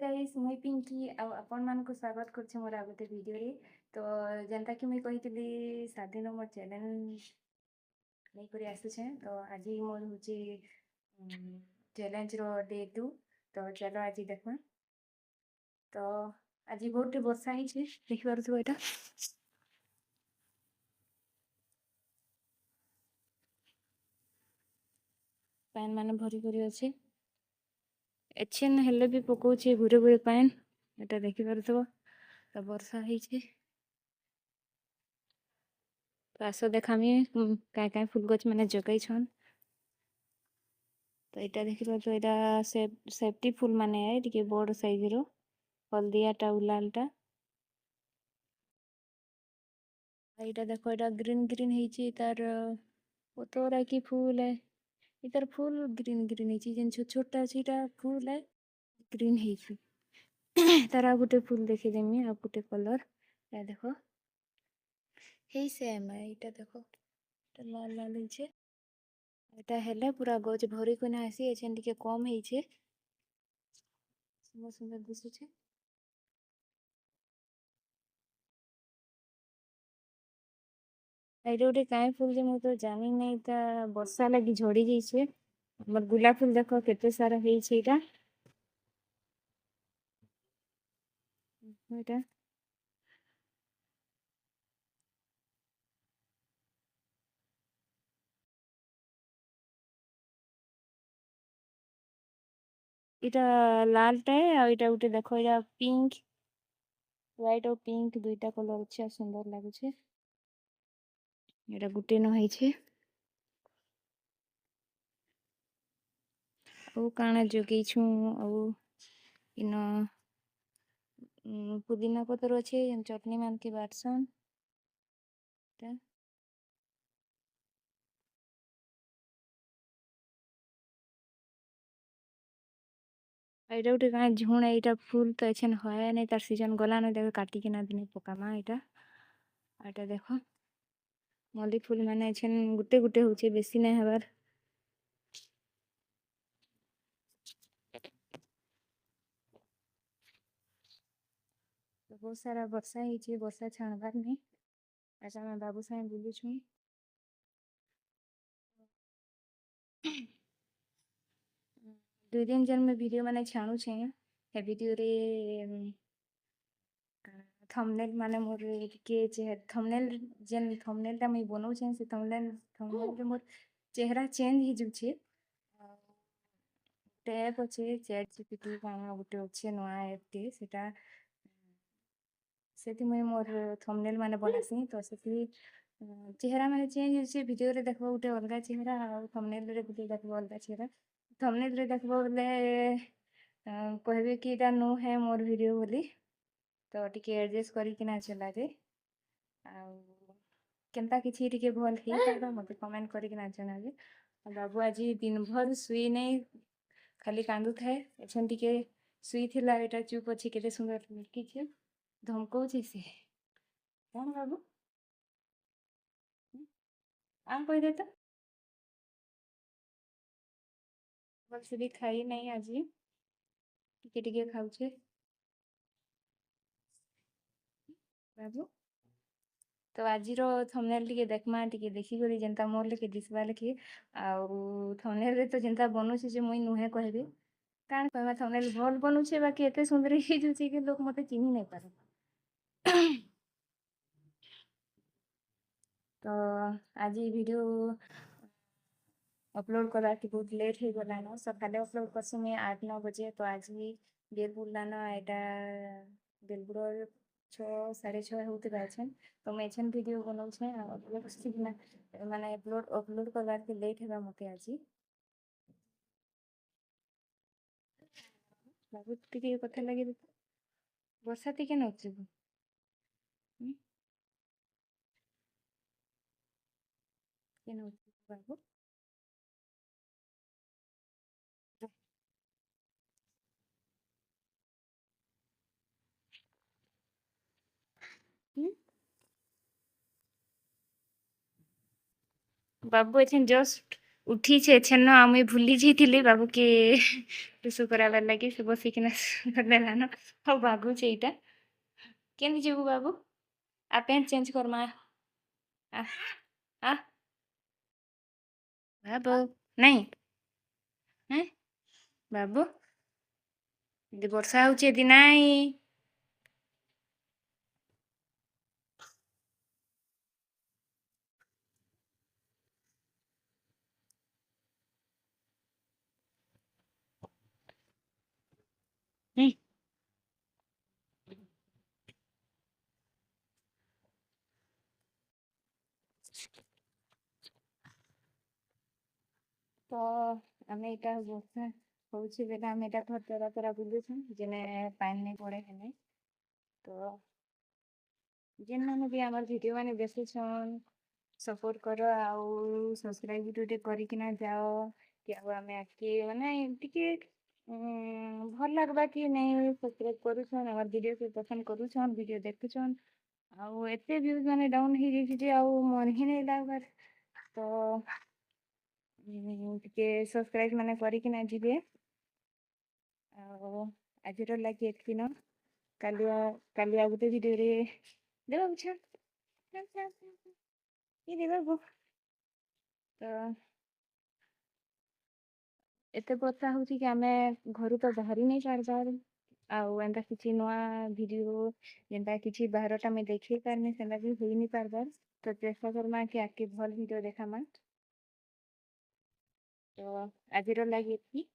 Guys मुई पिंकी आपण मान को स्वागत करछे मोर आ गोटे वीडियो रे। तो जेनता कि मुई कहितली 7 दिन मोर चैलेंज नहीं करी आसुछे। तो आज मोर होची चैलेंज रो डे 2। तो चलो आज देखमा। तो आज बहुत वर्षा ही छे देखि पारुथबो एटा पैन माने भरी भरी अछि। एछेन हेले भी पकोछि घुरे घुरे पैन एटा देखि पारुथबो। तो वर्षा ही छे। तो आसो देखामी काय काय फूल गछ माने जगाई छन। तो यहाँ देखिए तो यहाँ सेफ्टी फुल माने है टिके बड़ साइज रो हल्दियाटा उलालटा। यहाँ देखो यहाँ ग्रीन ग्रीन ହେଇଛି तार पतोरा की फूल है इधर फूल ग्रीन ग्रीन ହେଇଛି जेन छोट छोटा ଅଛି ता फूल है ग्रीन ହେଇଛି तार आ गुटे फूल देखि देमी आ गुटे कलर या देखो हे सेम है इटा देखो इटा लाल लाल ହେଇছে एटा हेले पूरा गज भरी कोना आसी एछन टिके कम ହେଇছে सुंदर सुंदर दिसुছে। ଏଇଟା ଗୋଟେ କାଇଁ ଫୁଲ ଯେ ମୁଁ ତ ଜାଣି ନାହିଁ ତା ବର୍ଷା ଲାଗି ଝଡି ଯାଇଛେ। ଆମର ଗୁଲାପ ଫୁଲ ଦେଖ କେତେ ସାରା ହେଇଛି ଏଇଟା ଏଇଟା ଏଇଟା ଲାଲଟା ଆଉ ଏଇଟା ଗୋଟେ ଦେଖ ଏଇଟା ପିଙ୍କ ହ୍ୱାଇଟ ଆଉ ପିଙ୍କ ଦୁଇଟା କଲର ଅଛି ଆଉ ସୁନ୍ଦର ଲାଗୁଛି। ଏଇଟା ଗୋଟେ ନ ହେଇଛି ଆଉ କାଣା ଜଗେଇଛୁ ଆଉ ଇନ पुदीना पतर अच्छे चटनी मान के बाटसन एटा गोटे काना झुण एटा फूल तो एछन होया नहीं तार सीजन गला न देख काटी के ना दिने पकामा एटा देखो मल्ली फूल माने एछन गुटे गुटे होचे बेसी नहीं हबार। तो बहुत सारा वर्षा ही वर्षा छाणबार नहीं अच्छा मैं बाबू साहेब बुलू छु। दुई दिन जन में वीडियो माने छाणु छे हे वीडियो रे थंबनेल माने मोर के थंबनेल जेन थंबनेल ता मैं बनाउ छे से थंबनेल रे मोर चेहरा चेंज ही जुछे टैप अच्छे चैट जीपीटी काना गुटे अच्छे नया ऐप टे सेटा सेति मुई मोर थंबनेल माने बनासी तो सेति चेहरा माने चेंज होचे वीडियो रे देखबो गुटे अलगा चेहरा आ थंबनेल रे गुटे देखबो अलगा चेहरा। थंबनेल रे देखबो बोले कहबे कि एटा नो है मोर वीडियो बोली तो टिके एडजस्ट करी किना चला जे आ केनता किछि टिके भल हे तारो मते कमेंट करी किना जणाबे। बाबू आज दिन भर सुई नहीं खाली कांदू थाए एछन टिके सुई थिला एटा चुप अछि केते सुंदर किछि धमकौछि से कौन बाबू आ कहि दे तो भलसे भी खाई नहीं आज टिके टिके खाउछे बाबू। तो आज थंबनेल टिके देखमा टिके देखी करी जेनता मोर लेके दिसबा लेके आउ थंबनेल रे तो जेनता बनुछि जे मुई नुहे कहबे कान कहबा थंबनेल भल बनुछे बाकी एते सुंदर ही जुछि कि लोग मते चिन्ही नहीं पारे। तो आज वीडियो अपलोड करा कि बहुत लेट हो गलान सकाले अपलोड करसी मुई 8-9 बजे। तो आज भी बेल बुलान एटा बेलबुड़ 6-6:30 होते बाछन तो मैं एछन वीडियो बनाउ छे अपलोड करना माने अपलोड करवार के लेट हेबा मते आज बाबू टिके कथा लगे वर्षा टिके नउछि के नउछि बाबू बाबू एछन जस्ट ଉଠିଛେ ଏଛେନ ଆଉ ମୁଇଁ ଭୁଲି ଯାଇଥିଲି ବାବୁକେ ଟୁସୁ କରାବାର୍ ଲାଗି ସେ ବସିକିନା ଦେଲାନ ଆଉ ବାଗୁଛେ ଏଇଟା କେନ୍ତି ଯିବୁ ବାବୁ ଆ ପ୍ୟାଣ୍ଟ ଚେଞ୍ଜ କରମା ଆ ଆ ବାବୁ ନାଇଁ ହେଁ ବାବୁ ଯଦି ବର୍ଷା ହଉଛି ଯଦି ନାଇଁ ତ ଆମେ ଏଇଟା ବର୍ଷା ହଉଛି ବେଲେ ଆମେ ଏଇଟା ଘର ତରା ତରା ବୁଲୁଛୁଁ ଯେନେ ପାଣି ନାଇଁ ପଡେ ହେନେ ତ ଯେନ୍ ମାନେ ବି ଆମର ଭିଡ଼ିଓ ମାନେ ଦେଖୁଛନ୍ ସପୋର୍ଟ କର ଆଉ ସବସ୍କ୍ରାଇବ ବି ଟିକେ କରିକିନା ଯାଅ କି ଆଉ ଆମେ ଆଗ୍କେ ମାନେ ଟିକେ ଭଲ ଲାଗ୍ବା କି ନାଇଁ ସବସ୍କ୍ରାଇବ କରୁଛନ୍ ଆମର ଭିଡ଼ିଓ ପସନ୍ଦ କରୁଛନ୍ ଭିଡ଼ିଓ ଦେଖୁଛନ୍ ଆଉ ଏତେ ଭ୍ୟୁଜ୍ ମାନେ ଡାଉନ୍ ହେଇଯାଇଛି ଯେ ଆଉ ମନ ହିଁ ନାଇଁ ଲାଗ୍ବାର୍ ତ ଟିକେ ସବସ୍କ୍ରାଇବ ମାନେ କରିକିନା ଯିବେ ଆଉ ଆଜିର ଲାଗି ଏତ୍କି ନ କାଲି ଆଉ ଗୋଟେ ଭିଡ଼ିଓରେ ଦେବା ବୁଝା କି ଦେବାକୁ ତ ଏତେ ବର୍ଷା ହଉଛି କି ଆମେ ଘରୁ ତ ବାହାରି ନାଇଁ ପାରବାର୍ ଆଉ ଏନ୍ତା କିଛି ନୂଆ ଭିଡ଼ିଓ ଯେନ୍ତା କିଛି ବାହାରଟା ମୁଇଁ ଦେଖେଇ ପାରମି ସେନ୍ତା ବି ହେଇନି ପାରବାର୍ ତ ଚେଷ୍ଟା କର୍ମା କି ଆଗ୍କେ ଭଲ୍ ଭିଡ଼ିଓ ଦେખાମା ତ ଆଜିର ଲାଗି ଏତ୍କି।